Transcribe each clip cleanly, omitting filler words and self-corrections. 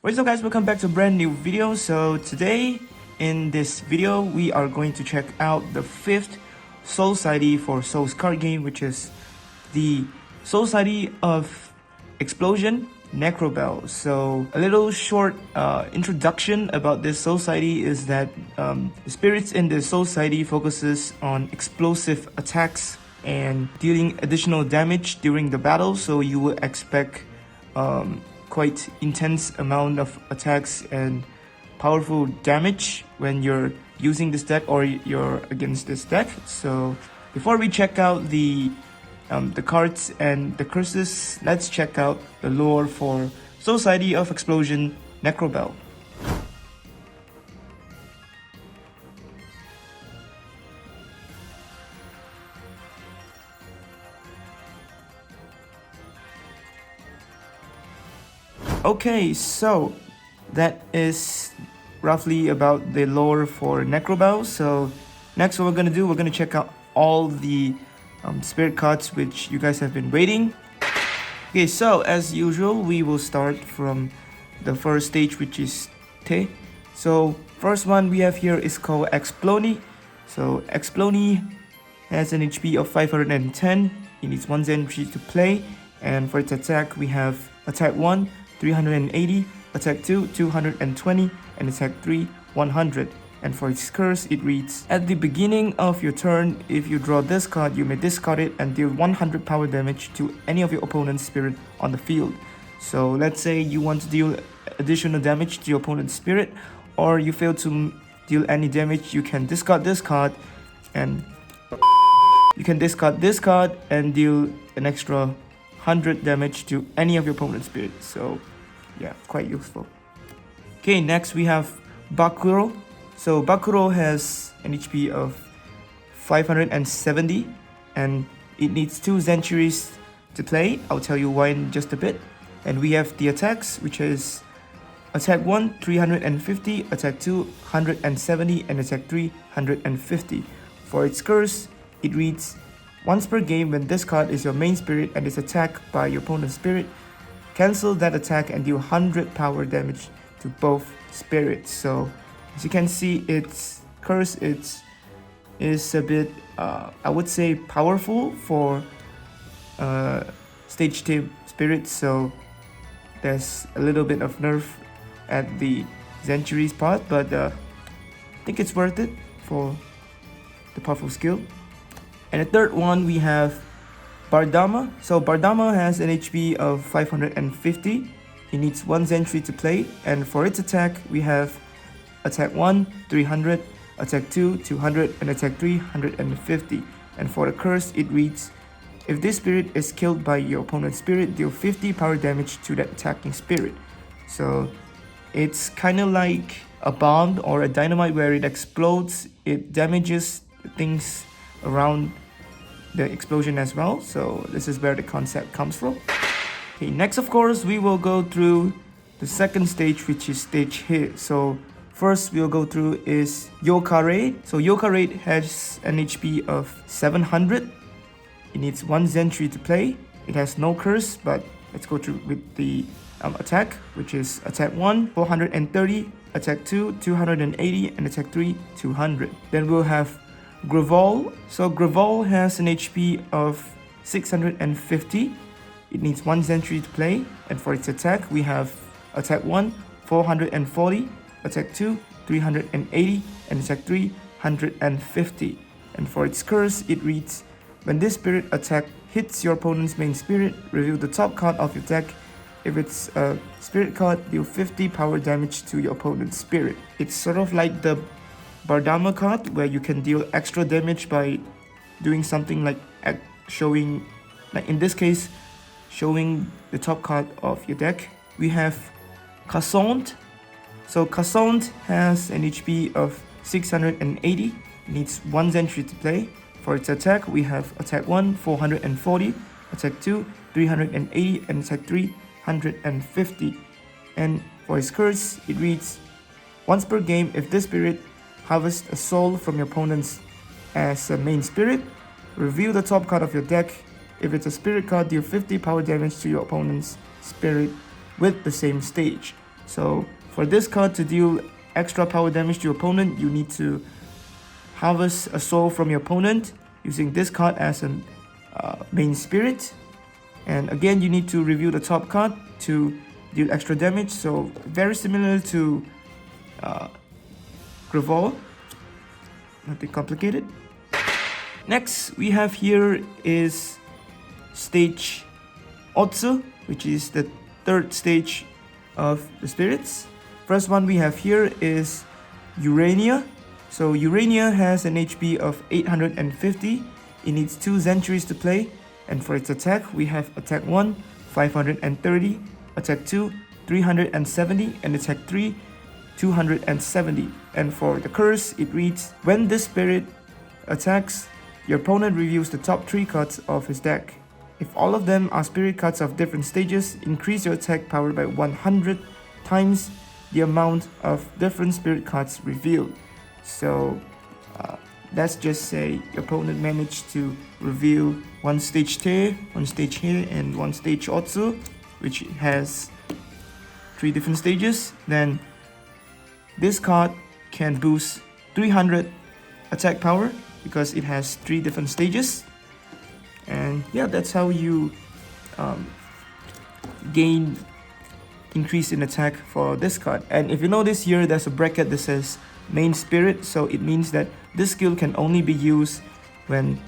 What's up guys, welcome back to a brand new video. So today in this video we are going to check out the 5th Soulciety for Souls card game, which is the Soulciety of Explosion Necrobel. So a little short introduction about this Soulciety is that the spirits in the Soulciety focuses on explosive attacks and dealing additional damage during the battle, so you will expect quite intense amount of attacks and powerful damage when you're using this deck or you're against this deck. So before we check out the cards and the curses, let's check out the lore for Soulciety of Explosion Necrobel. Okay, so that is roughly about the lore for Necrobel. So next what we're gonna do, we're gonna check out all the spirit cards which you guys have been waiting. Okay, so as usual, we will start from the first stage, which is Te. So first one we have here is called Exploni. So Exploni has an HP of 510. It needs 1 entry to play, and for its attack we have attack 1 380, attack 2 220, and attack 3 100. And for its curse, it reads: at the beginning of your turn, if you draw this card, you may discard it and deal 100 power damage to any of your opponent's spirit on the field. So let's say you want to deal additional damage to your opponent's spirit, or you fail to deal any damage, you can discard this card and deal an extra 100 damage to any of your opponent's spirit. So yeah, quite useful. Okay, next we have Bakuro. So Bakuro has an HP of 570 and it needs 2 centuries to play. I'll tell you why in just a bit. And we have the attacks, which is attack 1 350, attack 2 170, and attack 3 150. For its curse, it reads: once per game, when this card is your main spirit and is attacked by your opponent's spirit, cancel that attack and deal 100 power damage to both spirits. So as you can see, its curse is a bit I would say powerful for stage 2 spirits, so there's a little bit of nerf at the centuries part, but I think it's worth it for the powerful skill. And the third one we have Bardama. So Bardama has an HP of 550. It needs 1 entry to play, and for its attack we have attack 1 300, attack 2 200, and attack 3 150. And for the curse, it reads: if this spirit is killed by your opponent's spirit, deal 50 power damage to that attacking spirit. So it's kind of like a bomb or a dynamite where it explodes. It damages things around the explosion as well. So this is where the concept comes from. Okay, next of course we will go through the second stage, which is stage hit. So first we'll go through is Yokare. So Yokare has an HP of 700. It needs 1 entry to play. It has no curse, but let's go through with the attack, which is attack 1 430, attack 2 280, and attack 3 200. Then we'll have Gravel. So Gravel has an HP of 650. It needs 1 entry to play, and for its attack we have attack 1 440, attack 2 380, and attack 3 150. And for its curse, it reads: when this spirit attack hits your opponent's main spirit, reveal the top card of your deck. If it's a spirit card, deal 50 power damage to your opponent's spirit. It's sort of like the Bardama card, where you can deal extra damage by doing something like showing, like in this case, showing the top card of your deck. We have Cassandre. So Cassandre has an HP of 680, needs 1 entry to play. For its attack, we have attack 1 440, attack 2 380, and attack 3 150. And for its curse, it reads: once per game, if this spirit harvest a soul from your opponent's as a main spirit, reveal the top card of your deck. If it's a spirit card, deal 50 power damage to your opponent's spirit with the same stage. So for this card to deal extra power damage to your opponent, you need to harvest a soul from your opponent using this card as a main spirit. And again, you need to review the top card to deal extra damage. So very similar to Gravol, nothing complicated. Next we have here is stage Otsu, which is the third stage of the spirits. First one we have here is Urania. So Urania has an HP of 850. It needs 2 centuries to play, and for its attack we have attack 1 530, attack 2 370, and attack 3 270. And for the curse, it reads, when this spirit attacks, your opponent reviews the top 3 cards of his deck. If all of them are spirit cards of different stages, increase your attack power by 100 times the amount of different spirit cards revealed. So let's just say your opponent managed to reveal 1 stage Te, 1 stage He, and 1 stage Otsu, which has 3 different stages. Then this card can boost 300 attack power because it has 3 different stages. And yeah, that's how you gain increase in attack for this card. And if you notice here, there's a bracket that says main spirit, so it means that this skill can only be used when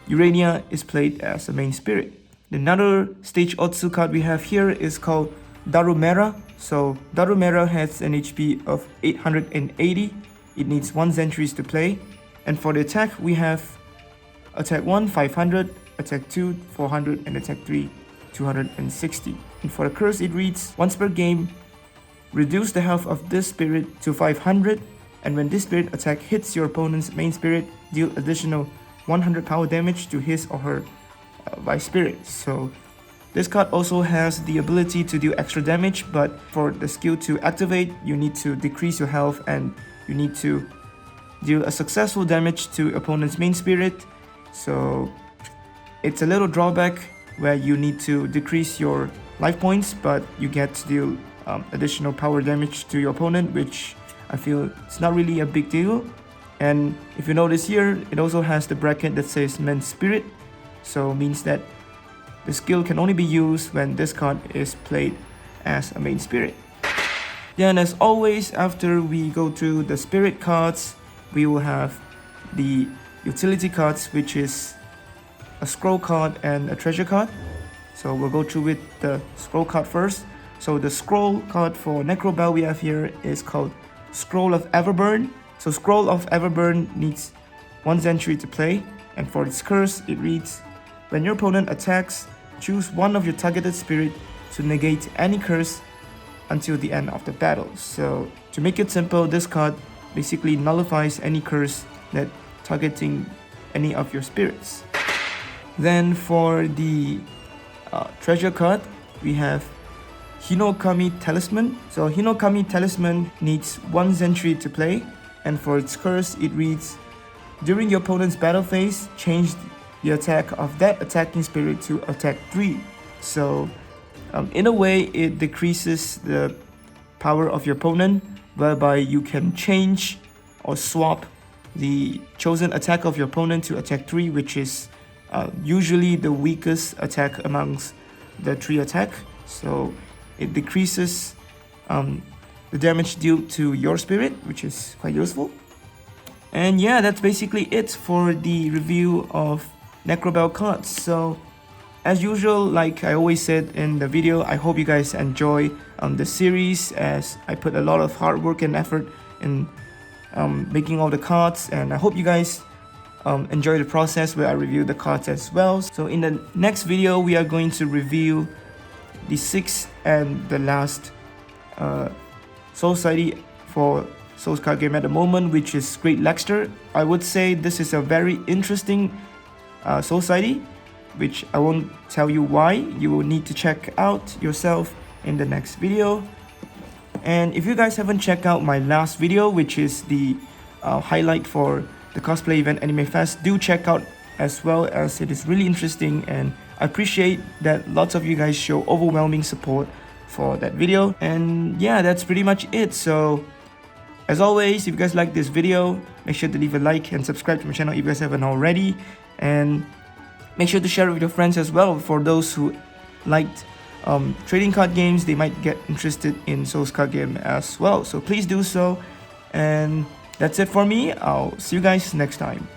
Urania is played as a main spirit. Another stage Otsu card we have here is called Darumera. So Darumera has an HP of 880. It needs 1 centuries to play. And for the attack, we have attack 1 500, attack 2 400, and attack 3 260. And for the curse, it reads, once per game, reduce the health of this spirit to 500, and when this spirit attack hits your opponent's main spirit, deal additional 100 power damage to his or her vice spirit. So this card also has the ability to do extra damage, but for the skill to activate, you need to decrease your health and you need to deal a successful damage to opponent's main spirit. So it's a little drawback where you need to decrease your life points, but you get to deal additional power damage to your opponent, which I feel it's not really a big deal. And if you notice here, it also has the bracket that says main spirit, so means that the skill can only be used when this card is played as a main spirit. Then as always, after we go through the spirit cards, we will have the utility cards, which is a scroll card and a treasure card. So we'll go through with the scroll card first. So the scroll card for Necrobel we have here is called Scroll of Everburn. So Scroll of Everburn needs 1 century to play, and for its curse, it reads, when your opponent attacks, choose one of your targeted spirit to negate any curse until the end of the battle. So to make it simple, this card basically nullifies any curse that targeting any of your spirits. Then for the treasure card, we have Hinokami Talisman. So Hinokami Talisman needs 1 century to play, and for its curse, it reads, during your opponent's battle phase, change the attack of that attacking spirit to attack 3. So in a way, it decreases the power of your opponent, whereby you can change or swap the chosen attack of your opponent to attack 3, which is usually the weakest attack amongst the 3 attack. So it decreases the damage dealt to your spirit, which is quite useful. And yeah, that's basically it for the review of Necrobel cards. So as usual, like I always said in the video, I hope you guys enjoy the series, as I put a lot of hard work and effort in making all the cards, and I hope you guys enjoy the process where I review the cards as well. So in the next video, we are going to review the 6th and the last Soulciety for Souls card game at the moment, which is Great Lexter. I would say this is a very interesting Soulciety, which I won't tell you why. You will need to check out yourself in the next video. And if you guys haven't checked out my last video, which is the highlight for the cosplay event Anime Fest, do check out as well, as it is really interesting, and I appreciate that lots of you guys show overwhelming support for that video. And yeah, that's pretty much it. So as always, if you guys like this video, make sure to leave a like and subscribe to my channel if you guys haven't already. And make sure to share it with your friends as well. For those who liked trading card games, they might get interested in Souls card game as well. So please do so. And that's it for me. I'll see you guys next time.